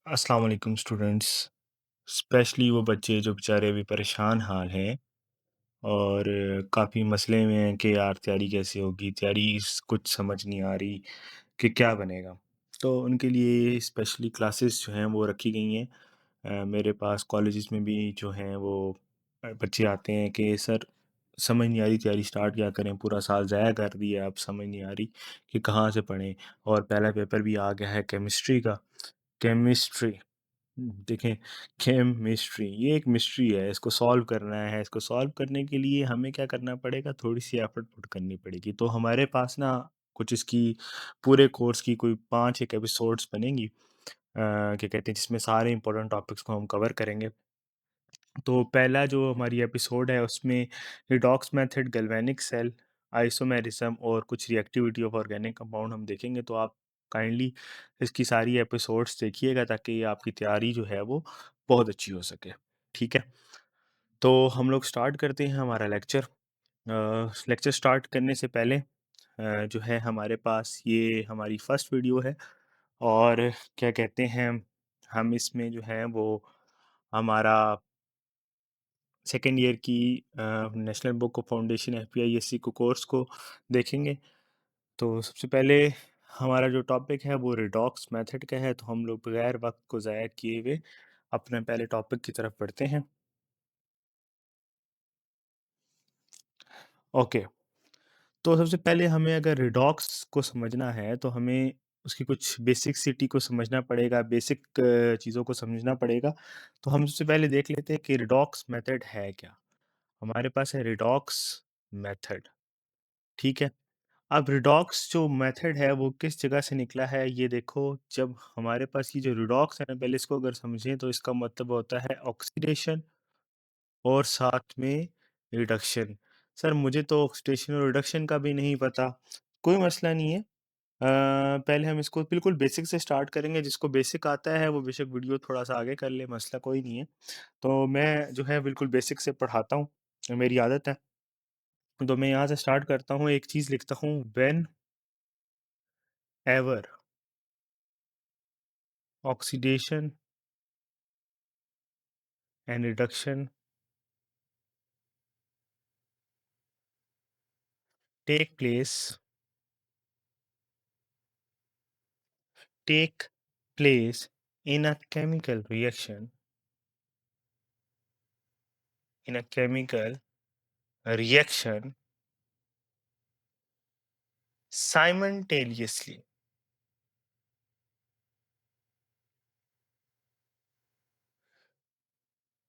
अस्सलाम वालेकुम students. Specially वो बच्चे जो बेचारे अभी परेशान हाल हैं और काफ़ी मसले में हैं कि यार तैयारी कैसे होगी, कुछ समझ नहीं आ रही कि क्या बनेगा। तो उनके लिए स्पेशली क्लासेस जो हैं वो रखी गई हैं। मेरे पास कॉलेजेस में भी जो हैं वो बच्चे आते हैं कि सर समझ नहीं आ रही, तैयारी स्टार्ट क्या करें, पूरा साल ज़ाया कर दिया, अब समझ नहीं आ रही कि कहाँ से पढ़ें। और पहला पेपर भी आ गया है केमिस्ट्री का। केमिस्ट्री देखें, केमिस्ट्री ये एक मिस्ट्री है, इसको सॉल्व करना है। इसको सॉल्व करने के लिए हमें क्या करना पड़ेगा, थोड़ी-सी एफर्ट पुट करनी पड़ेगी। तो हमारे पास ना कुछ इसकी पूरे कोर्स की कोई 5 एक एपिसोड्स बनेंगी, क्या कहते हैं, जिसमें सारे इंपॉर्टेंट टॉपिक्स को हम कवर करेंगे। तो पहला जो हमारी एपिसोड है उसमें redox method, galvanic cell, isomerism और कुछ रिएक्टिविटी ऑफ ऑर्गेनिक कंपाउंड हम देखेंगे। तो आप काइंडली इसकी सारी एपिसोड्स देखिएगा ताकि आपकी तैयारी जो है वो बहुत अच्छी हो सके। ठीक है? तो हम लोग स्टार्ट करते हैं हमारा लेक्चर। लेक्चर स्टार्ट करने से पहले जो है हमारे पास ये हमारी फर्स्ट वीडियो है और क्या कहते हैं, हम इसमें जो है वो हमारा सेकेंड ईयर की नेशनल बुक ऑफ फाउंडेशन एफपीआईएससी को कोर्स को देखेंगे। तो सबसे पहले हमारा जो टॉपिक है वो रिडॉक्स मेथड का है, तो हम लोग बगैर वक्त को ज़ाया किए हुए अपने पहले टॉपिक की तरफ बढ़ते हैं। ओके, तो सबसे पहले हमें अगर रिडॉक्स को समझना है तो हमें उसकी कुछ बेसिसिटी को समझना पड़ेगा, बेसिक चीज़ों को समझना पड़ेगा। तो हम सबसे पहले देख लेते हैं कि रिडॉक्स मेथड है क्या। हमारे पास है रिडॉक्स मेथड। ठीक है? अब रिडॉक्स जो मेथड है वो किस जगह से निकला है, ये देखो। जब हमारे पास ये जो रिडॉक्स है ना, पहले इसको अगर समझें तो इसका मतलब होता है ऑक्सीडेशन और साथ में रिडक्शन। सर मुझे तो ऑक्सीडेशन और रिडक्शन का भी नहीं पता। कोई मसला नहीं है। पहले हम इसको बिल्कुल बेसिक से स्टार्ट करेंगे। जिसको बेसिक आता है वो बेशक वीडियो थोड़ा सा आगे कर ले, मसला कोई नहीं है। तो मैं जो है बिल्कुल बेसिक से पढ़ाता हूँ, मेरी आदत है। तो मैं यहाँ से स्टार्ट करता हूँ, एक चीज़ लिखता हूँ, when ever oxidation and reduction take place take place in a chemical reaction, in a chemical reaction simultaneously,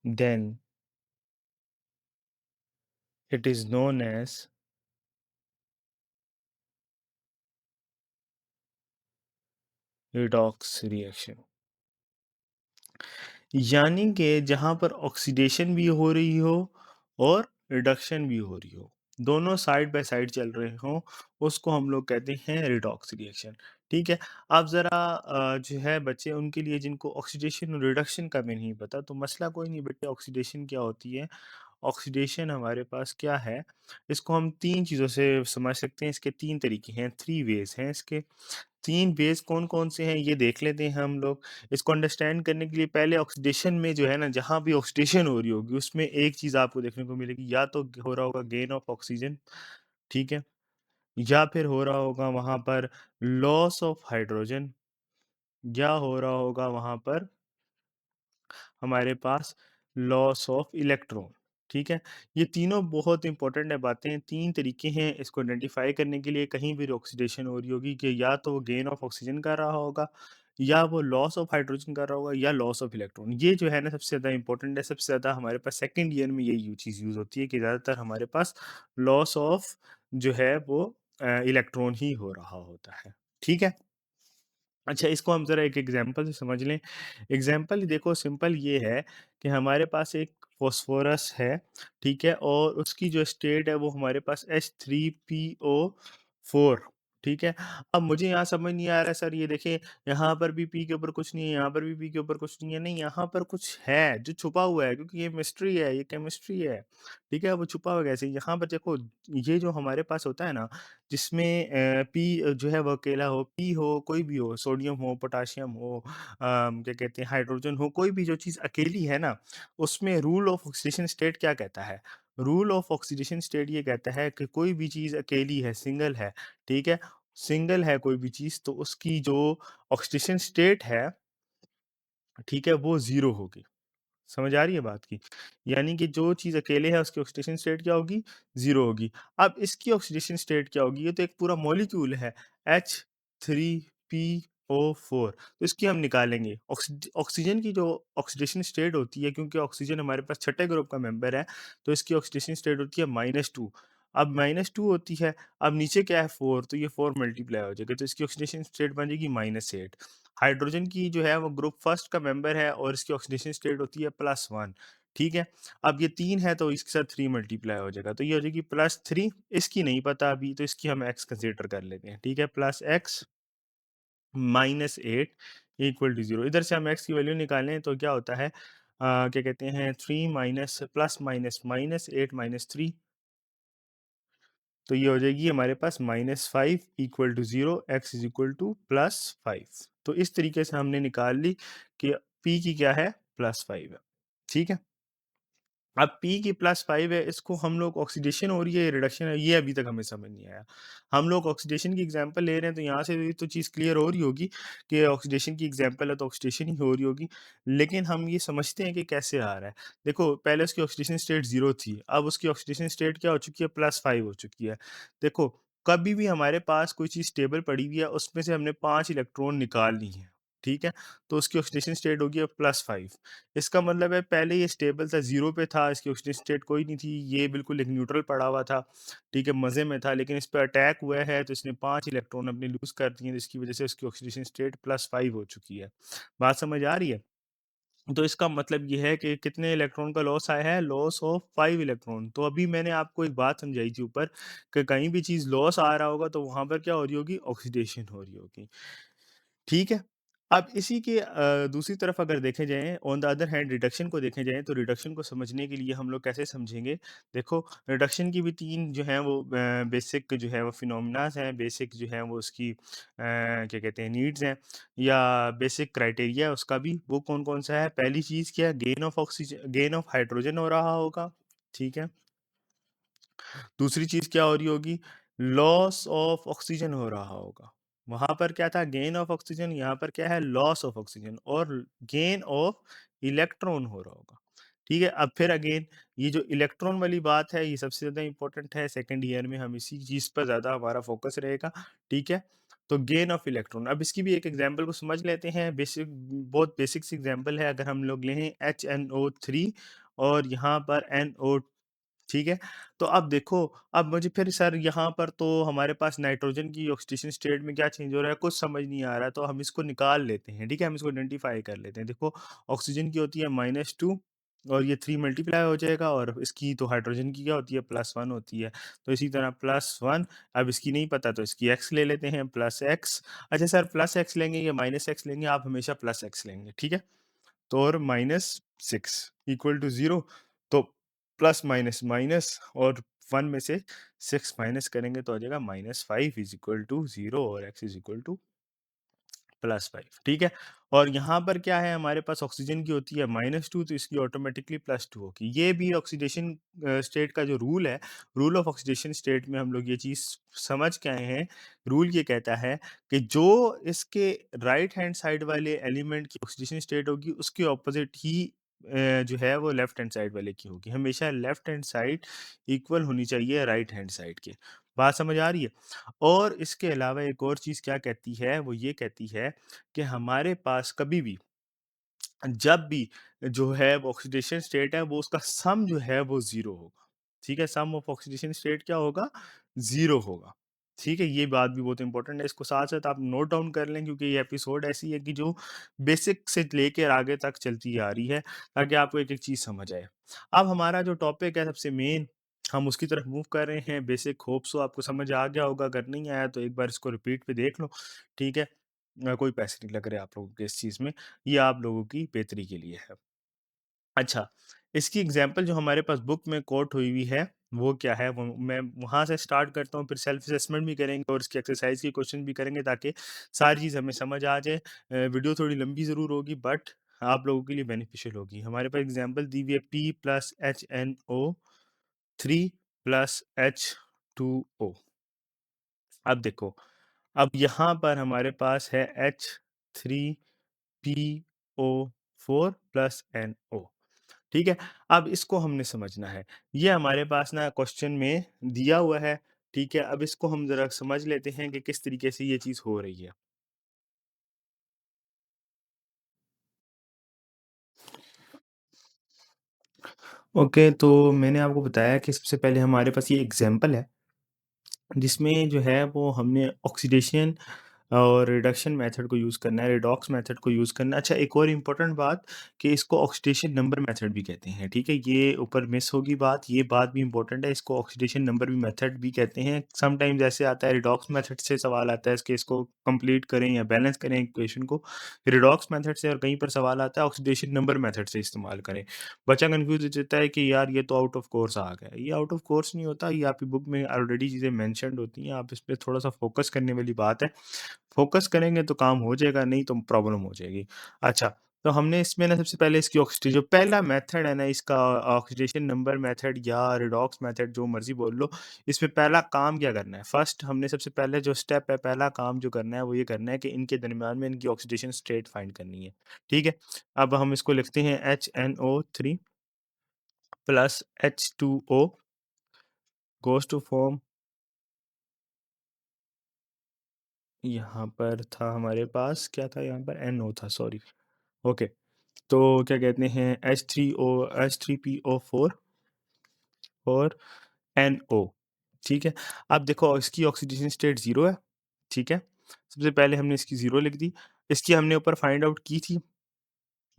then it is known as redox reaction। यानी कि जहाँ पर ऑक्सीडेशन भी हो रही हो और रिडक्शन भी हो रही हो, दोनों साइड बाय साइड चल रहे हों, उसको हम लोग कहते हैं रिडॉक्स रिएक्शन। ठीक है? अब ज़रा जो है बच्चे उनके लिए जिनको ऑक्सीडेशन और रिडक्शन का भी नहीं पता, तो मसला कोई नहीं बेटे, ऑक्सीडेशन क्या होती है? ऑक्सीडेशन हमारे पास क्या है, इसको हम 3 चीज़ों से समझ सकते हैं। इसके 3 तरीके हैं, 3 वेज़ हैं इसके। 3 बेस कौन-कौन से हैं ये देख लेते हैं हम लोग। इसको अंडरस्टैंड करने के लिए पहले ऑक्सीडेशन में जो है ना, जहाँ भी ऑक्सीडेशन हो रही होगी उसमें एक चीज़ आपको देखने को मिलेगी, या तो हो रहा होगा गेन ऑफ ऑक्सीजन, ठीक है? या फिर हो रहा होगा वहाँ पर लॉस ऑफ हाइड्रोजन, या हो रहा होगा वहाँ पर हमारे पास लॉस ऑफ इलेक्ट्रॉन। ठीक है? ये तीनों बहुत इंपॉर्टेंट है बातें। 3 तरीके हैं इसको आइडेंटिफ़ाई करने के लिए। कहीं भी ऑक्सीडेशन हो रही होगी कि या तो वो गेन ऑफ ऑक्सीजन कर रहा होगा, या वो लॉस ऑफ हाइड्रोजन कर रहा होगा, या लॉस ऑफ इलेक्ट्रॉन। ये जो है ना सबसे ज़्यादा इंपॉर्टेंट है। सबसे ज़्यादा हमारे पास सेकंड ईयर में यही चीज़ यूज़ होती है कि ज़्यादातर हमारे पास लॉस ऑफ जो है वो इलेक्ट्रॉन ही हो रहा होता है। ठीक है? अच्छा, इसको हम ज़रा एक एग्ज़ाम्पल से समझ लें। एग्ज़ाम्पल देखो, सिंपल ये है कि हमारे पास एक फ़ॉस्फ़ोरस है, ठीक है? और उसकी जो स्टेट है वो हमारे पास H3PO4, ठीक है? अब मुझे यहाँ समझ नहीं आ रहा सर ये देखिए यहाँ पर भी पी के ऊपर कुछ नहीं है, यहाँ पर भी पी के ऊपर कुछ नहीं है। नहीं यहाँ पर कुछ है जो छुपा हुआ है क्योंकि ये मिस्ट्री है, ये केमिस्ट्री है। ठीक है? वो छुपा हुआ कैसे? यहाँ पर देखो ये जो हमारे पास होता है ना जिसमें पी जो है वो अकेला हो, पी हो, कोई भी हो, सोडियम हो, पोटेशियम हो क्या कहते हैं हाइड्रोजन हो, कोई भी जो चीज़ अकेली है ना, उसमें रूल ऑफ ऑक्सीडेशन स्टेट क्या कहता है? रूल ऑफ ऑक्सीडेशन स्टेट ये कहता है कि कोई भी चीज़ अकेली है, सिंगल है, ठीक है? सिंगल है कोई भी चीज़ तो उसकी जो ऑक्सीडेशन स्टेट है, ठीक है? वो 0 होगी। समझ आ रही है बात की? यानी कि जो चीज़ अकेले है उसकी ऑक्सीडेशन स्टेट क्या होगी? 0 होगी। अब इसकी ऑक्सीडेशन स्टेट क्या होगी? ये तो एक पूरा मॉलिक्यूल है H3PO4 तो इसकी हम निकालेंगे। ऑक्सीजन की जो ऑक्सीडेशन स्टेट होती है क्योंकि ऑक्सीजन हमारे पास छठे ग्रुप का मेंबर है, तो इसकी ऑक्सीडेशन स्टेट होती है -2 अब -2 होती है, अब नीचे क्या है 4 तो ये 4 मल्टीप्लाई हो जाएगा तो इसकी ऑक्सीडेशन स्टेट बन जाएगी -8 हाइड्रोजन की जो है वो ग्रुप फर्स्ट का मेंबर है और इसकी ऑक्सीडेशन स्टेट होती है +1 ठीक है? अब ये 3 है तो इसके साथ 3 मल्टीप्लाई हो जाएगा तो ये हो जाएगी +3 इसकी नहीं पता अभी तो इसकी हम x कंसीडर कर लेते हैं, ठीक है? +x -8 इक्वल टू 0 इधर से हम x की वैल्यू निकालें तो क्या होता है क्या कहते हैं 3 माइनस प्लस माइनस -8 -3 तो ये हो जाएगी हमारे पास -5 equal to 0 x is equal to +5 तो इस तरीके से हमने निकाल ली कि p की क्या है +5 है। ठीक है? अब P की +5 है, इसको हम लोग ऑक्सीडेशन हो रही है या रिडक्शन है, ये अभी तक हमें समझ नहीं आया। हम लोग ऑक्सीडेशन की एग्ज़ाम्पल ले रहे हैं, तो यहाँ से भी तो चीज़ क्लियर हो रही होगी कि ऑक्सीडेशन की एग्ज़ाम्पल है, तो ऑक्सीडेशन ही हो रही होगी। लेकिन हम ये समझते हैं कि कैसे आ रहा है। देखो, पहले उसकी ऑक्सीडेशन स्टेट 0 थी, अब उसकी ऑक्सीडेशन स्टेट क्या हो चुकी है, +5 हो चुकी है। देखो, कभी भी हमारे पास कोई चीज़ स्टेबल पड़ी हुई है, उसमें से हमने 5 इलेक्ट्रॉन निकाल लिए हैं, ठीक है? तो उसकी ऑक्सीडेशन स्टेट होगी अब +5 इसका मतलब है पहले ये स्टेबल था, 0 पे था, इसकी ऑक्सीजन स्टेट कोई नहीं थी, ये बिल्कुल एक न्यूट्रल पड़ा हुआ था, ठीक है, मज़े में था, लेकिन इस पे अटैक हुआ है, तो इसने 5 इलेक्ट्रॉन अपने लूज़ कर दिए, जिसकी वजह से उसकी ऑक्सीडेशन स्टेट +5 हो चुकी है। बात समझ आ रही है? तो इसका मतलब ये है कि कितने इलेक्ट्रॉन का लॉस आया है? Loss of 5 electron. तो अभी मैंने आपको एक बात समझाई थी ऊपर कि कहीं भी चीज़ लॉस आ रहा होगा, तो वहाँ पर क्या हो रही होगी? ऑक्सीडेशन हो रही होगी। ठीक है। अब इसी के दूसरी तरफ अगर देखे जाएँ on the other hand reduction को देखे जाएँ तो रिडक्शन को समझने के लिए हम लोग कैसे समझेंगे? देखो रिडक्शन की भी 3 जो हैं वो बेसिक जो है वो फिनोमेनाज़ हैं, बेसिक जो है वो उसकी क्या कहते हैं नीड्स हैं या बेसिक क्राइटेरिया है उसका भी, वो कौन-कौन सा है? पहली चीज़ क्या है? गेन ऑफ हाइड्रोजन हो रहा होगा, ठीक है? दूसरी चीज़ क्या हो रही होगी? लॉस ऑफ ऑक्सीजन हो रहा होगा। वहाँ पर क्या था? गेन ऑफ ऑक्सीजन, यहाँ पर क्या है? लॉस ऑफ ऑक्सीजन और गेन ऑफ इलेक्ट्रॉन हो रहा होगा। ठीक है? अब फिर अगेन ये जो इलेक्ट्रॉन वाली बात है, ये सबसे ज़्यादा इम्पोर्टेंट है। सेकंड ईयर में हम इसी चीज़ पर ज़्यादा हमारा फ़ोकस रहेगा। ठीक है? तो गेन ऑफ इलेक्ट्रॉन अब इसकी भी एक एग्ज़ाम्पल को समझ लेते हैं। बहुत बेसिक सी एग्ज़ाम्पल है। अगर हम लोग लें HNO3 और यहाँ पर NO ठीक है? तो अब देखो, अब मुझे फिर सर यहाँ पर तो हमारे पास नाइट्रोजन की ऑक्सीडेशन स्टेट में क्या चेंज हो रहा है, कुछ समझ नहीं आ रहा, तो हम इसको निकाल लेते हैं, ठीक है? हम इसको आइडेंटिफ़ाई कर लेते हैं। देखो, ऑक्सीजन की होती है -2 और ये 3 मल्टीप्लाई हो जाएगा और इसकी तो हाइड्रोजन की क्या होती है, +1 होती है। तो इसी तरह +1 अब इसकी नहीं पता, तो इसकी x ले लेते हैं, +x अच्छा सर +x लेंगे या -x लेंगे? आप हमेशा +x लेंगे, ठीक है? तो और -6 इक्वल टू 0 तो प्लस माइनस माइनस और 1 में से 6 माइनस करेंगे तो आ जाएगा -5 इज़ इक्वल टू 0 और x इज़ इक्वल टू +5 ठीक है? और यहाँ पर क्या है हमारे पास ऑक्सीजन की होती है -2 तो इसकी ऑटोमेटिकली +2 होगी। ये भी ऑक्सीडेशन स्टेट का जो रूल है, रूल ऑफ ऑक्सीडेशन स्टेट में हम लोग ये चीज़ समझ के आए हैं। रूल ये कहता है कि जो इसके राइट हैंड साइड वाले एलिमेंट की ऑक्सीडेशन स्टेट होगी उसके ऑपोज़िट ही जो है वो लेफ्ट हैंड साइड वाले की होगी। हमेशा लेफ्ट हैंड साइड इक्वल होनी चाहिए राइट हैंड साइड के। बात समझ आ रही है? और इसके अलावा एक और चीज़ क्या कहती है, वो ये कहती है कि हमारे पास कभी भी जब भी जो है वो ऑक्सीडेशन स्टेट है वो उसका सम जो है वो 0 होगा। ठीक है? सम ऑफ ऑक्सीडेशन स्टेट क्या होगा? 0 होगा। ठीक है? ये बात भी बहुत इम्पोर्टेंट है। इसको साथ-साथ आप नोट डाउन कर लें क्योंकि ये एपिसोड ऐसी है कि जो बेसिक से लेकर आगे तक चलती आ रही है ताकि आपको एक-एक चीज़ समझ आए। अब हमारा जो टॉपिक है सबसे मेन हम उसकी तरफ मूव कर रहे हैं। बेसिक होप सो आपको समझ आ गया होगा, अगर नहीं आया तो एक बार इसको रिपीट पे देख लो, ठीक है? कोई पैसे नहीं लग रहे आप लोगों के इस चीज़ में, ये आप लोगों की बेहतरी के लिए है। अच्छा, इसकी एग्ज़ाम्पल जो हमारे पास बुक में कोट हुई हुई है, वो क्या है? वो मैं वहाँ से स्टार्ट करता हूँ, फिर सेल्फ असेसमेंट भी करेंगे और इसकी एक्सरसाइज़ के क्वेश्चन भी करेंगे ताकि सारी चीज़ हमें समझ आ जाए। वीडियो थोड़ी लंबी ज़रूर होगी बट आप लोगों के लिए बेनिफिशियल होगी। हमारे पास एग्ज़ाम्पल दी हुई है P plus HNO 3 plus H2O। अब देखो, अब यहाँ पर हमारे पास है H3PO4 प्लस NO। ठीक है? अब इसको हमने समझना है। ये हमारे पास ना क्वेश्चन में दिया हुआ है, ठीक है? अब इसको हम ज़रा समझ लेते हैं कि किस तरीके से ये चीज़ हो रही है। ओके, तो मैंने आपको बताया कि सबसे पहले हमारे पास ये एग्ज़ाम्पल है, जिसमें जो है वो हमने ऑक्सीडेशन और रिडक्शन मेथड को यूज़ करना है, रिडॉक्स मेथड को यूज़ करना है। अच्छा, एक और इम्पोर्टेंट बात कि इसको ऑक्सीडेशन नंबर मेथड भी कहते हैं, ठीक है? ये ऊपर मिस होगी बात, ये बात भी इम्पोर्टेंट है, इसको ऑक्सीडेशन नंबर भी मेथड भी कहते हैं। समटाइम्स ऐसे आता है रिडॉक्स मेथड से सवाल आता है इसके, इसको कंप्लीट करें या बैलेंस करें इक्वेशन को, रिडॉक्स मेथड से, और कहीं पर सवाल आता है ऑक्सीडेशन नंबर मेथड से इस्तेमाल करें। बच्चा कन्फ्यूज़ हो जाता है कि यार ये तो आउट ऑफ कोर्स आ गया। ये आउट ऑफ कोर्स नहीं होता, ये आपकी बुक में ऑलरेडी चीज़ें मेंशन्ड होती हैं, आप इस पे थोड़ा-सा फ़ोकस करने वाली बात है। फ़ोकस करेंगे तो काम हो जाएगा, नहीं तो प्रॉब्लम हो जाएगी। अच्छा, तो हमने इसमें ना सबसे पहले इसकी जो पहला मेथड है ना इसका, ऑक्सीडेशन नंबर मेथड या रिडॉक्स मेथड जो मर्ज़ी बोल लो, इसमें पहला काम क्या करना है? फर्स्ट हमने सबसे पहले जो स्टेप है, पहला काम जो करना है वो ये करना है कि इनके दरमियान में इनकी ऑक्सीडेशन स्टेट फाइंड करनी है। ठीक है? अब हम इसको लिखते हैं HNO3 plus H2O goes to form, यहाँ पर था हमारे पास क्या था, यहाँ पर NO था, सॉरी। ओके। तो क्या कहते हैं, H3PO4 और NO, ठीक है? अब देखो इसकी ऑक्सीडेशन स्टेट 0 है, ठीक है? सबसे पहले हमने इसकी 0 लिख दी, इसकी हमने ऊपर फाइंड आउट की थी।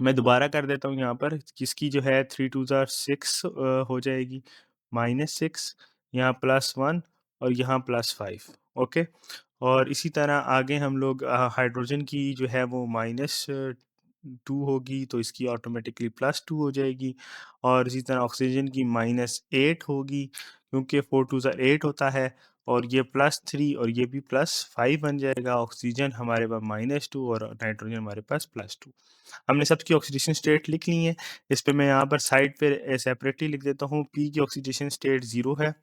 मैं दोबारा कर देता हूँ यहाँ पर, किसकी जो है 3 2 ज़ार 6 हो जाएगी, -6, यहाँ +1 और यहाँ +5, ओके? और इसी तरह आगे हम लोग हाइड्रोजन की जो है वो -2 होगी, तो इसकी ऑटोमेटिकली +2 हो जाएगी, और इसी तरह ऑक्सीजन की -8 होगी, क्योंकि 4 2 ज़ा 8 होता है, और ये +3 और ये भी +5 बन जाएगा। ऑक्सीजन हमारे पास -2 और नाइट्रोजन हमारे पास +2। हमने सबकी ऑक्सीडेशन स्टेट लिख ली है। इस पे मैं यहाँ पर साइड पे सेपरेटली लिख देता हूँ। पी की ऑक्सीडेशन स्टेट 0 है।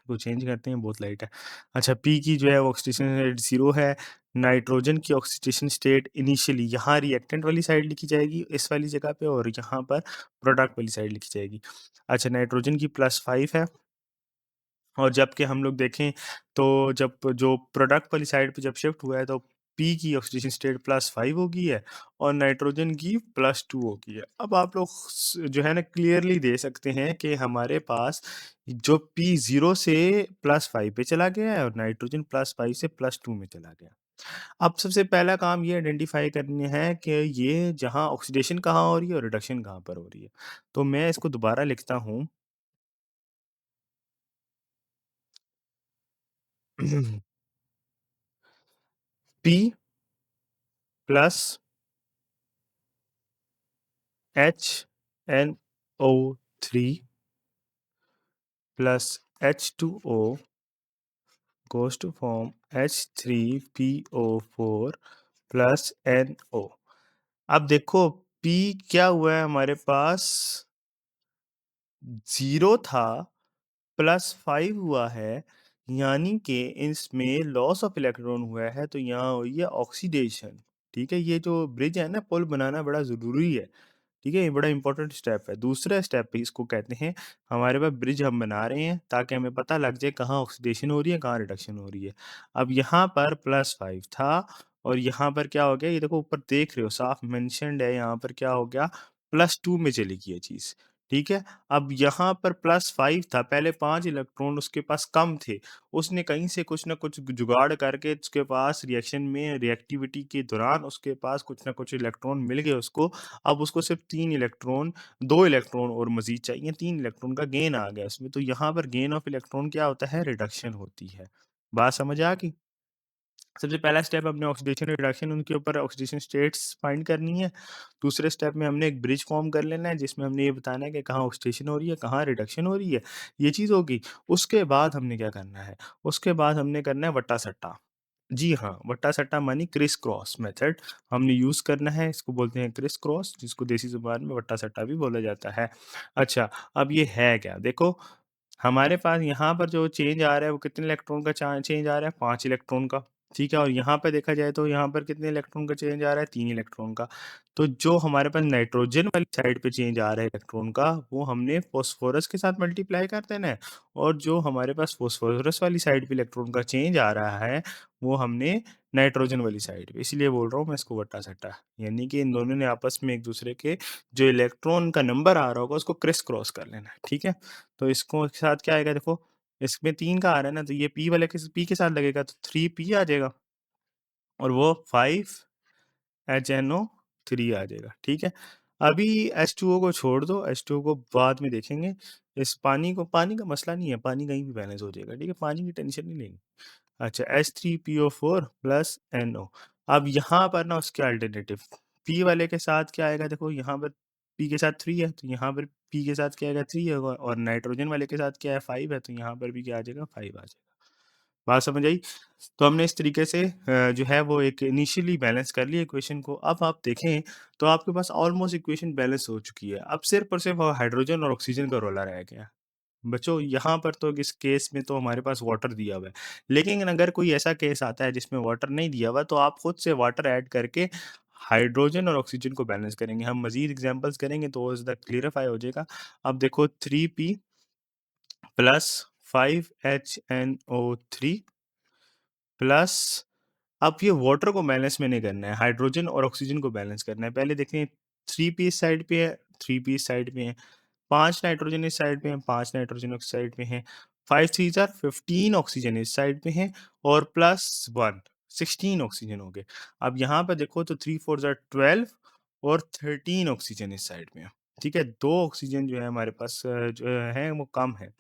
तो चेंज करते हैं, बहुत लाइट है। अच्छा, पी की जो है वो ऑक्सीडेशन स्टेट 0 है। नाइट्रोजन की ऑक्सीडेशन स्टेट इनिशियली यहाँ रिएक्टेंट वाली साइड लिखी जाएगी इस वाली जगह पे, और यहाँ पर प्रोडक्ट वाली साइड लिखी जाएगी। अच्छा, नाइट्रोजन की +5 है। और जबकि हम लोग देखें तो जब जो प्रोडक्ट वाली साइड पे जब शिफ्ट हुआ है तो पी की ऑक्सीडेशन स्टेट +5 हो गई है और नाइट्रोजन की +2 हो गई है। अब आप लोग जो है ना क्लियरली दे सकते हैं कि हमारे पास जो पी 0 से +5 पे चला गया है और नाइट्रोजन +5 से +2 में चला गया। अब सबसे पहला काम ये आइडेंटिफ़ाई करना है कि ये जहाँ ऑक्सीडेशन कहाँ हो रही है और रिडक्शन कहाँ पर हो रही है। तो मैं इसको दोबारा लिखता हूँ। P plus HNO3 plus H2O goes to form H3PO4 plus NO। अब देखो P क्या हुआ है हमारे पास, 0 था, +5 हुआ है, यानी कि इसमें लॉस ऑफ इलेक्ट्रॉन हुआ है, तो यहाँ हुई है ऑक्सीडेशन। ठीक है? ये जो ब्रिज है ना, पुल बनाना बड़ा ज़रूरी है। ठीक है? ये बड़ा इंपॉर्टेंट स्टेप है। दूसरा स्टेप भी इसको कहते हैं, हमारे पास ब्रिज हम बना रहे हैं ताकि हमें पता लग जाए कहाँ ऑक्सीडेशन हो रही है, कहाँ रिडक्शन हो रही है। अब यहाँ पर +5 था और यहाँ पर क्या हो गया, ये देखो ऊपर देख रहे हो साफ मेंशन्ड है, यहाँ पर क्या हो गया, +2 में चली गई ये चीज़। ठीक है? अब यहाँ पर +5 था, पहले 5 इलेक्ट्रॉन उसके पास कम थे। उसने कहीं से कुछ न कुछ जुगाड़ करके उसके पास रिएक्शन में रिएक्टिविटी के दौरान उसके पास कुछ न कुछ इलेक्ट्रॉन मिल गए उसको। अब उसको सिर्फ़ 3 इलेक्ट्रॉन 2 इलेक्ट्रॉन और मज़ीद चाहिए, 3 इलेक्ट्रॉन का गेन आ गया उसमें। तो यहाँ पर गेन ऑफ इलेक्ट्रॉन क्या होता है? रिडक्शन होती है। बात समझ आ गई? सबसे पहला स्टेप हमने ऑक्सीडेशन रिडक्शन उनके ऊपर ऑक्सीडेशन स्टेट्स फाइंड करनी है। दूसरे स्टेप में हमने एक ब्रिज फॉर्म कर लेना है जिसमें हमने ये बताना है कि कहाँ ऑक्सीडेशन हो रही है, कहाँ रिडक्शन हो रही है। ये चीज़ होगी। उसके बाद हमने क्या करना है? उसके बाद हमने करना है वट्टा-सट्टा। जी हाँ, वट्टा-सट्टा मानी क्रिस क्रॉस मेथड हमने यूज़ करना है। इसको बोलते हैं क्रिस क्रॉस जिसको देसी ज़ुबान में वट्टा-सट्टा भी बोला जाता है। अच्छा, अब ये है क्या? देखो हमारे पास यहाँ पर जो चेंज आ रहा है वो कितने इलेक्ट्रॉन का चा चेंज आ रहा है? 5 इलेक्ट्रॉन का, ठीक है? और यहाँ पे देखा जाए तो यहाँ पर कितने इलेक्ट्रॉन का चेंज आ रहा है? 3 इलेक्ट्रॉन का। तो जो हमारे पास नाइट्रोजन वाली साइड पे चेंज आ रहा है इलेक्ट्रॉन का, वो हमने फ़ॉस्फ़ोरस के साथ मल्टीप्लाई कर देना है और जो हमारे पास फ़ॉस्फ़ोरस वाली साइड पे इलेक्ट्रॉन का चेंज आ रहा है, वो हमने नाइट्रोजन वाली साइड पे इसीलिए बोल रहा हूँ मैं इसको वट्टा-सट्टा। यानी कि इन दोनों ने आपस में एक-दूसरे के जो इलेक्ट्रॉन का नंबर आ रहा होगा उसको क्रिस क्रॉस कर लेना है, ठीक है? तो इसको के साथ क्या आएगा देखो, इसमें 3 का आ रहा है ना, तो ये P वाले के P के साथ लगेगा तो 3P आ जाएगा और वो 5HNO3 आ जाएगा, ठीक है? अभी H2O को छोड़ दो, H2O को बाद में देखेंगे। इस पानी का मसला नहीं है, पानी कहीं भी बैलेंस हो जाएगा, ठीक है? पानी की टेंशन नहीं लेनी। अच्छा H3PO4 प्लस NO अब यहाँ पर ना उसके अल्टरनेटिव P वाले के साथ क्या आएगा देखो यहाँ पर P के साथ 3 है तो यहाँ पर P के साथ क्या आएगा 3 होगा और नाइट्रोजन वाले के साथ क्या है 5 है तो यहाँ पर भी क्या आ जाएगा 5 आ जाएगा। बात समझ आई? तो हमने इस तरीके से जो है वो एक इनिशियली बैलेंस कर लिया इक्वेशन को। अब आप देखें तो आपके पास ऑलमोस्ट इक्वेशन बैलेंस हो चुकी है। अब सिर्फ़ और सिर्फ़ हाइड्रोजन और ऑक्सीजन का रोला रह गया है। बच्चों यहाँ पर तो इस केस में तो हमारे पास वाटर दिया हुआ है। लेकिन अगर कोई ऐसा केस आता है जिसमें वाटर नहीं दिया हुआ तो आप खुद से वाटर ऐड करके हाइड्रोजन और ऑक्सीजन को बैलेंस करेंगे। हम मज़ीद एग्ज़ाम्पल्स करेंगे तो ज़्यादा क्लियरिफ़ाई हो जाएगा। अब देखो 3P प्लस 5HNO3 प्लस अब ये वाटर को बैलेंस में नहीं करना है, हाइड्रोजन और ऑक्सीजन को बैलेंस करना है। पहले देखें 3P इस साइड पे है, 3P इस साइड पे है। 5 नाइट्रोजन इस साइड पे हैं, 5 नाइट्रोजन उस साइड पे हैं, 5 3s आर 15 ऑक्सीजन इस साइड पे हैं और प्लस 1 16 ऑक्सीजन हो गए। अब यहाँ पे देखो तो 3 4s आर 12 और 13 ऑक्सीजन इस साइड में है। ठीक है? 2 ऑक्सीजन जो है हमारे पास जो है वो कम है।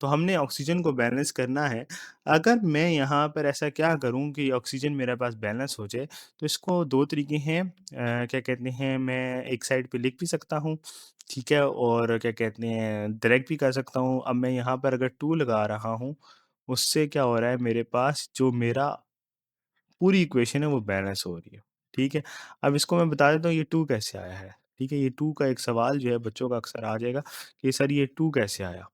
तो हमने ऑक्सीजन को बैलेंस करना है। अगर मैं यहाँ पर ऐसा क्या करूँ कि ऑक्सीजन मेरे पास बैलेंस हो जाए, तो इसको 2 तरीके हैं क्या कहते हैं मैं एक साइड पे लिख भी सकता हूँ ठीक है? और क्या कहते हैं डायरेक्ट भी कर सकता हूँ। अब मैं यहाँ पर अगर 2 लगा रहा हूँ, उससे क्या हो रहा है मेरे पास जो मेरा पूरी इक्वेशन है वो बैलेंस हो रही है। ठीक है? अब इसको मैं बता देता हूँ ये 2 कैसे आया है। ठीक है? ये 2 का एक सवाल जो है बच्चों का अक्सर आ जाएगा कि सर ये 2 कैसे आया?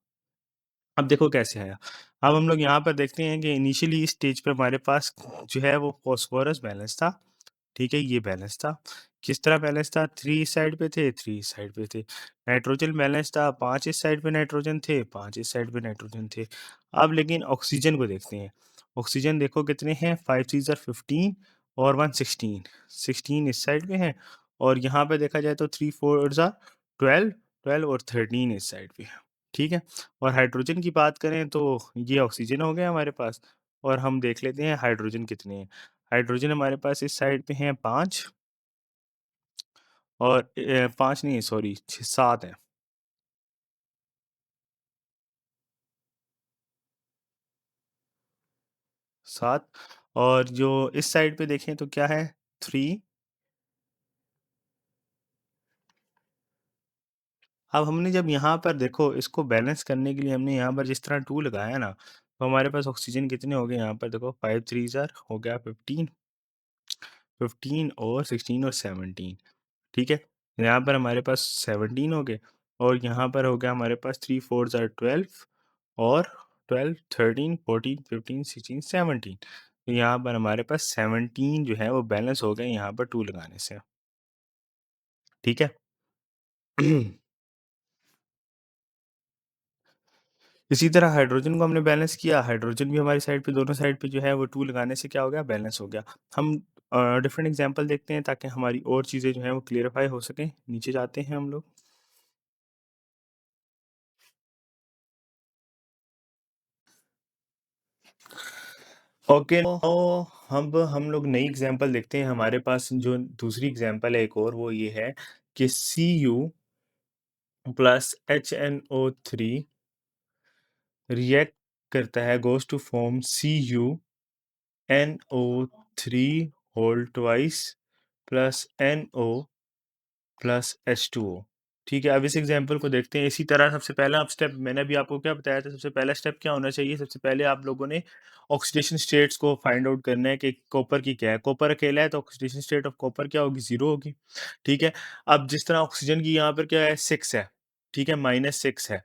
अब देखो कैसे आया। अब हम लोग यहाँ पर देखते हैं कि इनिशियली इस स्टेज पे हमारे पास जो है वो फास्फोरस बैलेंस था। ठीक है, ये बैलेंस था। किस तरह बैलेंस था? 3 इस साइड पे थे, 3 इस साइड पे थे। नाइट्रोजन बैलेंस था, 5 इस साइड पे नाइट्रोजन थे, 5 इस साइड पे नाइट्रोजन थे। अब लेकिन ऑक्सीजन को देखते हैं। ऑक्सीजन देखो कितने हैं 5 3 ज़ार 15 और 1 16। 16 इस साइड पे हैं और यहाँ पे देखा जाए तो 3 4 ज़ार 12, 12 और 13 इस साइड पे है। ठीक है? और हाइड्रोजन की बात करें तो ये ऑक्सीजन हो गया हमारे पास और हम देख लेते हैं हाइड्रोजन कितने हैं। हाइड्रोजन हमारे पास इस साइड पे हैं 5 और 5 नहीं सॉरी 7 हैं, 7 और जो इस साइड पे देखें तो क्या है 3 अब हमने जब यहाँ पर देखो इसको बैलेंस करने के लिए हमने यहाँ पर जिस तरह 2 लगाया ना, तो हमारे पास ऑक्सीजन कितने हो गए यहाँ पर देखो 5 3 ज़ार हो गया 15, 15 और 16 और 17 ठीक है? यहाँ पर हमारे पास 17 हो गए और यहाँ पर हो गया हमारे पास 3 4 ज़ार 12 और 12, 13, 14, 15, 16, 17 तो यहाँ पर हमारे पास 17 जो है वो बैलेंस हो गए यहाँ पर 2 लगाने से, ठीक है? इसी तरह हाइड्रोजन को हमने बैलेंस किया, हाइड्रोजन भी हमारी साइड पे दोनों साइड पे जो है वो 2 लगाने से क्या हो गया बैलेंस हो गया। हम डिफरेंट एग्ज़ाम्पल देखते हैं ताकि हमारी और चीज़ें जो हैं वो क्लियरिफ़ाई हो सकें। नीचे जाते हैं हम लोग। ओके, तो हम लोग नई एग्ज़ाम्पल देखते हैं। हमारे पास जो दूसरी एग्ज़ाम्पल है एक और, वो ये है कि Cu प्लस HNO3 रिएक्ट करता है, goes to form CuNO3 whole twice plus NO plus H2O। ठीक है, अब इस एग्जांपल को देखते हैं। इसी तरह सबसे पहला आप स्टेप मैंने अभी आपको क्या बताया था, सबसे पहला स्टेप क्या होना चाहिए? सबसे पहले आप लोगों ने ऑक्सीडेशन स्टेट्स को फाइंड आउट करना है कि कॉपर की क्या है। कॉपर अकेला है तो ऑक्सीडेशन स्टेट ऑफ कॉपर क्या होगी? 0 होगी। ठीक है, अब जिस तरह ऑक्सीजन की यहाँ पर क्या है, 6 है। ठीक है, -6 है।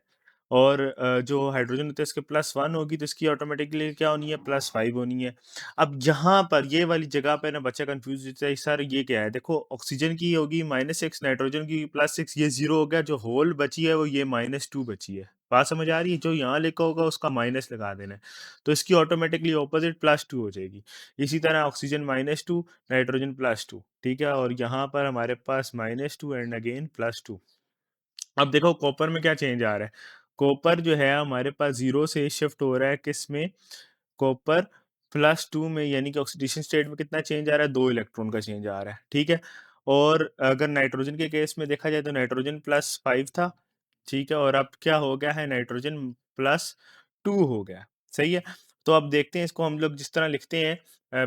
और जो हाइड्रोजन होता है इसके +1 होगी, तो इसकी ऑटोमेटिकली क्या होनी है? +5 होनी है। अब यहाँ पर ये वाली जगह पे ना बच्चा कंफ्यूज होता है, सर ये क्या है? देखो, ऑक्सीजन की होगी -6, नाइट्रोजन की +6, ये 0 हो गया। जो होल बची है वो ये -2 बची है। बात समझ आ रही है? जो यहाँ लिखा होगा उसका माइनस लगा देना है, तो इसकी ऑटोमेटिकली ऑपोजिट +2 हो जाएगी। इसी तरह ऑक्सीजन -2, नाइट्रोजन +2। ठीक है, और यहाँ पर हमारे पास -2 एंड अगेन +2। अब देखो कॉपर में क्या चेंज आ रहा है। कॉपर जो है हमारे पास 0 से शिफ्ट हो रहा है किसमें? कॉपर +2 में, यानी कि ऑक्सीडेशन स्टेट में कितना चेंज आ रहा है? 2 इलेक्ट्रॉन का चेंज आ रहा है। ठीक है, और अगर नाइट्रोजन के केस में देखा जाए तो नाइट्रोजन +5 था। ठीक है, और अब क्या हो गया है? नाइट्रोजन +2 हो गया। सही है, तो अब देखते हैं इसको हम लोग जिस तरह लिखते हैं,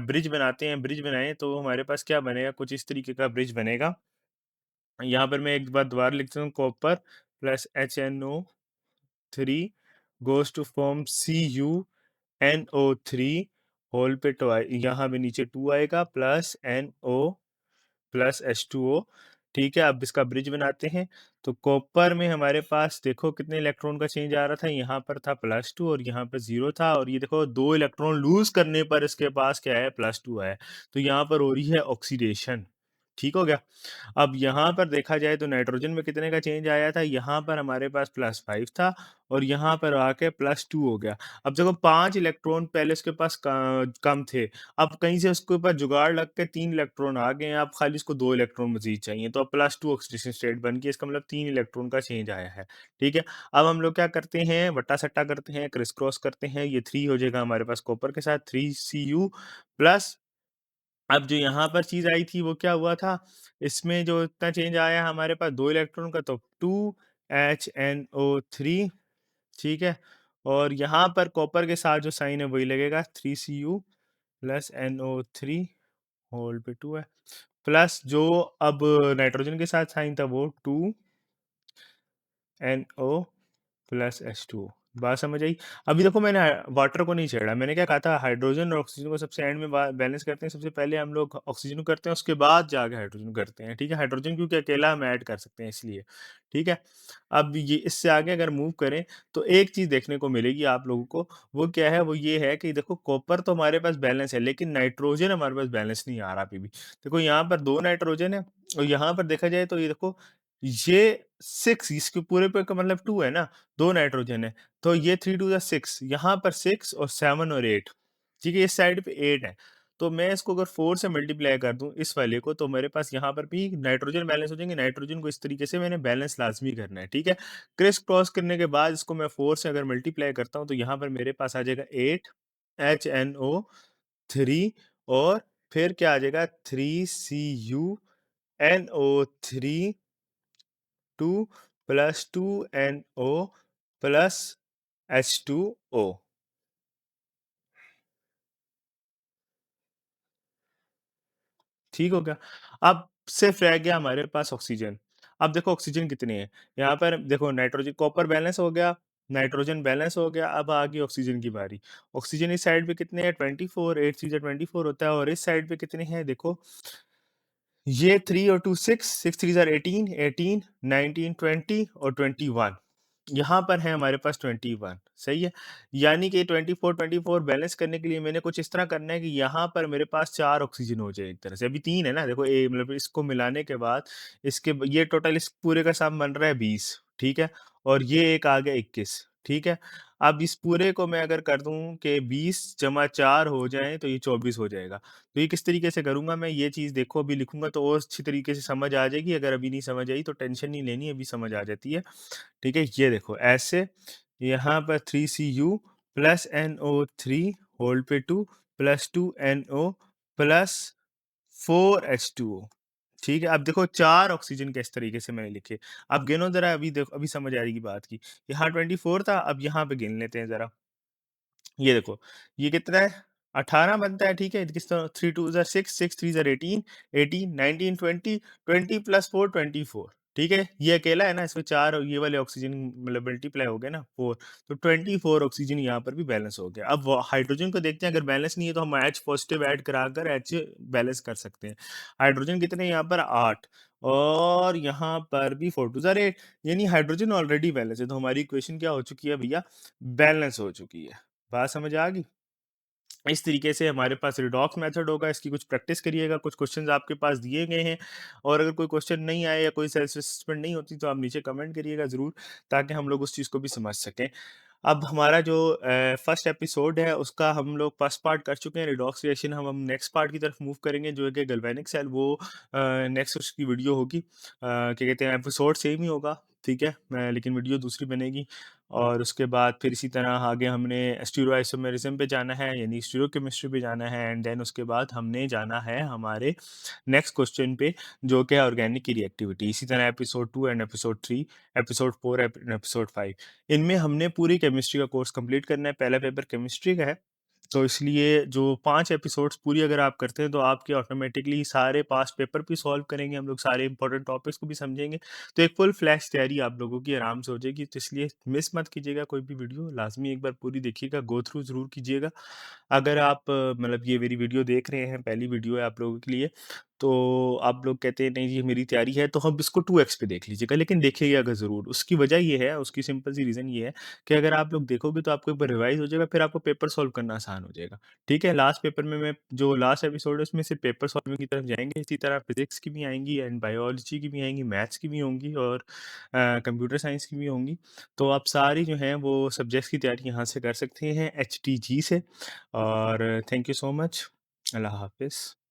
ब्रिज बनाते हैं। ब्रिज बनाएं तो हमारे पास क्या बनेगा? कुछ इस तरीके का ब्रिज बनेगा। यहाँ पर मैं एक बार दोबारा लिखता हूँ, copper plus HNO3 goes to form CuNO3 whole पे यहाँ पे नीचे 2 आएगा प्लस NO प्लस H2O। ठीक है, अब इसका ब्रिज बनाते हैं। तो कॉपर में हमारे पास देखो कितने इलेक्ट्रॉन का चेंज आ रहा था, यहाँ पर था +2 और यहाँ पर 0 था, और ये देखो 2 इलेक्ट्रॉन लूज करने पर इसके पास क्या है? +2 है। तो यहाँ पर हो रही है ऑक्सीडेशन। ठीक हो गया। अब यहाँ पर देखा जाए तो नाइट्रोजन में कितने का चेंज आया था? यहाँ पर हमारे पास +5 था और यहाँ पर आके +2 हो गया। अब देखो 5 इलेक्ट्रॉन पहले उसके पास कम थे। अब कहीं से उसके ऊपर जुगाड़ लग के 3 इलेक्ट्रॉन आ गए हैं, अब खाली इसको 2 इलेक्ट्रॉन मज़ीद चाहिए, तो अब +2 ऑक्सीडेशन स्टेट बन गई, इसका मतलब 3 इलेक्ट्रॉन का चेंज आया है। ठीक है, अब हम लोग क्या करते हैं? वट्टा-सट्टा करते हैं, क्रिस क्रॉस करते हैं, ये 3 हो जाएगा हमारे पास कॉपर के साथ 3Cu प्लस, अब जो यहाँ पर चीज़ आई थी वो क्या हुआ था? इसमें जो इतना चेंज आया हमारे पास 2 इलेक्ट्रॉन का, तो 2HNO3। ठीक है, और यहाँ पर कॉपर के साथ जो साइन है वही लगेगा, 3Cu प्लस NO3 होल पे 2 है, प्लस जो अब नाइट्रोजन के साथ साइन था वो 2NO प्लस H2O। बात समझ आई? अभी देखो मैंने वाटर को नहीं छेड़ा, मैंने क्या कहा था? हाइड्रोजन और ऑक्सीजन को सबसे एंड में बैलेंस करते हैं। सबसे पहले हम लोग ऑक्सीजन को करते हैं, उसके बाद जाके हाइड्रोजन करते हैं। ठीक है, हाइड्रोजन क्योंकि अकेला हम ऐड कर सकते हैं इसलिए। ठीक है, अब ये इससे आगे अगर मूव करें तो एक चीज़ देखने को मिलेगी आप लोगों को, वो क्या है? वो ये है कि देखो कॉपर तो हमारे पास बैलेंस है, लेकिन नाइट्रोजन हमारे पास बैलेंस नहीं आ रहा अभी भी। देखो यहाँ पर 2 नाइट्रोजन है और यहाँ पर देखा जाए तो ये देखो, ये 6 इसके पूरे पे का मतलब 2 है ना, 2 नाइट्रोजन है, तो ये 3 टू द 6, यहाँ पर 6 और 7 और 8। ठीक है, इस साइड पे 8 है, तो मैं इसको अगर 4 से मल्टीप्लाई कर दूँ इस वाले को, तो मेरे पास यहाँ पर भी नाइट्रोजन बैलेंस हो जाएंगे। नाइट्रोजन को इस तरीके से मैंने बैलेंस लाज़मी करना है। ठीक है, क्रिस क्रॉस करने के बाद इसको मैं 4 से अगर मल्टीप्लाई करता हूँ, तो यहाँ पर मेरे पास आ जाएगा 8 HNO3, और फिर क्या आ जाएगा? 3CuNO3 2 plus 2NO plus H2O। ठीक हो गया? अब सिर्फ रह गया हमारे पास ऑक्सीजन। अब देखो ऑक्सीजन कितनी है? यहाँ पर देखो नाइट्रोजन कॉपर बैलेंस हो गया, नाइट्रोजन बैलेंस हो गया, अब आ गई ऑक्सीजन की बारी। ऑक्सीजन इस साइड पे कितने हैं? 24, 8 चीज़ें 24 होता है, और इस साइड पे कितने हैं? देखो, ये 3 और 2 6, 6 3 ज़ार 18, 18, 19, 20 और 21। यहाँ पर है हमारे पास 21। सही है? यानी कि 24, 24 बैलेंस करने के लिए मैंने कुछ इस तरह करना है कि यहाँ पर मेरे पास 4 ऑक्सीजन हो जाए एक तरह से। अभी 3 है ना, देखो मतलब इसको मिलाने के बाद ये टोटल इस पूरे का सम बन रहा है 20। ठीक है? और ये एक आ गया 21। ठीक है? अब इस पूरे को मैं अगर कर दूँ कि 20 जमा 4 हो जाएँ तो ये 24 हो जाएगा। तो ये किस तरीके से करूँगा मैं? ये चीज़ देखो अभी लिखूँगा तो और अच्छी तरीके से समझ आ जाएगी। अगर अभी नहीं समझ आई तो टेंशन नहीं लेनी, अभी समझ आ जाती है। ठीक है? ये देखो ऐसे, यहाँ पर 3Cu प्लस NO3 होल पे 2 प्लस 2 NO प्लस 4H2O। ठीक है, अब देखो 4 ऑक्सीजन किस तरीके से मैंने लिखे। अब गिनो ज़रा, अभी देखो, अभी समझ आएगी बात की। यहाँ 24 था, अब यहाँ पे गिन लेते हैं ज़रा। ये देखो, ये कितना है? 18 बनता है, ठीक है? किस तरह 3 2 ज़ा 6, 6 3 ज़ा 18, 18, 19, 20, 20 प्लस 4 24, ठीक है? ये अकेला है ना, इसमें 4 और ये वाले ऑक्सीजन मतलब मल्टीप्लाई हो गए ना 4, तो 24 ऑक्सीजन यहाँ पर भी बैलेंस हो गया। अब वो हाइड्रोजन को देखते हैं, अगर बैलेंस नहीं है तो हम H पॉजिटिव ऐड कराकर H बैलेंस कर सकते हैं। हाइड्रोजन कितने हैं यहाँ पर? 8, और यहाँ पर भी 4 2 ज़ा 8, यानी हाइड्रोजन ऑलरेडी बैलेंस है, तो हमारी इक्वेशन क्या हो चुकी है भैया? बैलेंस हो चुकी है। बात समझ आ गई? इस तरीके से हमारे पास रिडॉक्स मेथड होगा, इसकी कुछ प्रैक्टिस करिएगा, कुछ क्वेश्चंस आपके पास दिए गए हैं, और अगर कोई क्वेश्चन नहीं आए या कोई सेल्फ असेसमेंट नहीं होती तो आप नीचे कमेंट करिएगा ज़रूर, ताकि हम लोग उस चीज़ को भी समझ सकें। अब हमारा जो फर्स्ट एपिसोड है उसका हम लोग फर्स्ट पार्ट कर चुके हैं, रिडॉक्स रिएक्शन। हम नेक्स्ट पार्ट की तरफ मूव करेंगे जो है कि गैल्वेनिक सेल, वो नेक्स्ट उसकी वीडियो होगी। क्या कहते हैं, एपिसोड सेम ही होगा, ठीक है, लेकिन वीडियो दूसरी बनेगी। और उसके बाद फिर इसी तरह आगे हमने स्टीरियोआइसोमेरिज्म पे जाना है, यानी स्टीरियोकेमिस्ट्री पे जाना है, एंड देन उसके बाद हमने जाना है हमारे नेक्स्ट क्वेश्चन पे, जो कि है ऑर्गेनिक की रिएक्टिविटी। इसी तरह episode 2 and episode 3, episode 4 and episode 5, इनमें हमने पूरी केमिस्ट्री का कोर्स कंप्लीट करना है। पहला पेपर केमिस्ट्री का है, तो इसलिए जो 5 एपिसोड्स पूरी अगर आप करते हैं तो आपके ऑटोमेटिकली सारे पास्ट पेपर भी सॉल्व करेंगे हम लोग, सारे इंपॉर्टेंट टॉपिक्स को भी समझेंगे। तो एक फुल फ्लैश तैयारी आप लोगों की आराम से हो जाएगी। तो इसलिए मिस मत कीजिएगा कोई भी वीडियो, लाज़मी एक बार पूरी देखिएगा, गो थ्रू ज़रूर कीजिएगा। अगर आप मतलब ये मेरी वीडियो देख रहे हैं, पहली वीडियो है आप लोगों के लिए, तो आप लोग कहते हैं नहीं ये मेरी तैयारी है, तो हम इसको 2x पे देख लीजिएगा, लेकिन देखिएगा ज़रूर। उसकी वजह ये है, उसकी सिंपल सी रीज़न ये है कि अगर आप लोग देखोगे तो आपको एक बार रिवाइज़ हो जाएगा, फिर आपको पेपर सॉल्व करना आसान हो जाएगा। ठीक है? लास्ट पेपर में मैं जो लास्ट एपिसोड है उसमें सिर्फ़ पेपर सॉल्विंग की तरफ जाएँगे, इसी तरह फिज़िक्स की भी आएँगी एंड बायोलॉजी की भी आएँगी, मैथ्स की भी होंगी, और कंप्यूटर साइंस की भी होंगी। तो आप सारी जो हैं वो सब्जेक्ट्स की तैयारी यहाँ से कर सकते हैं, एचटीजी से। और थैंक यू सो मच। अल्लाह हाफ़िज़।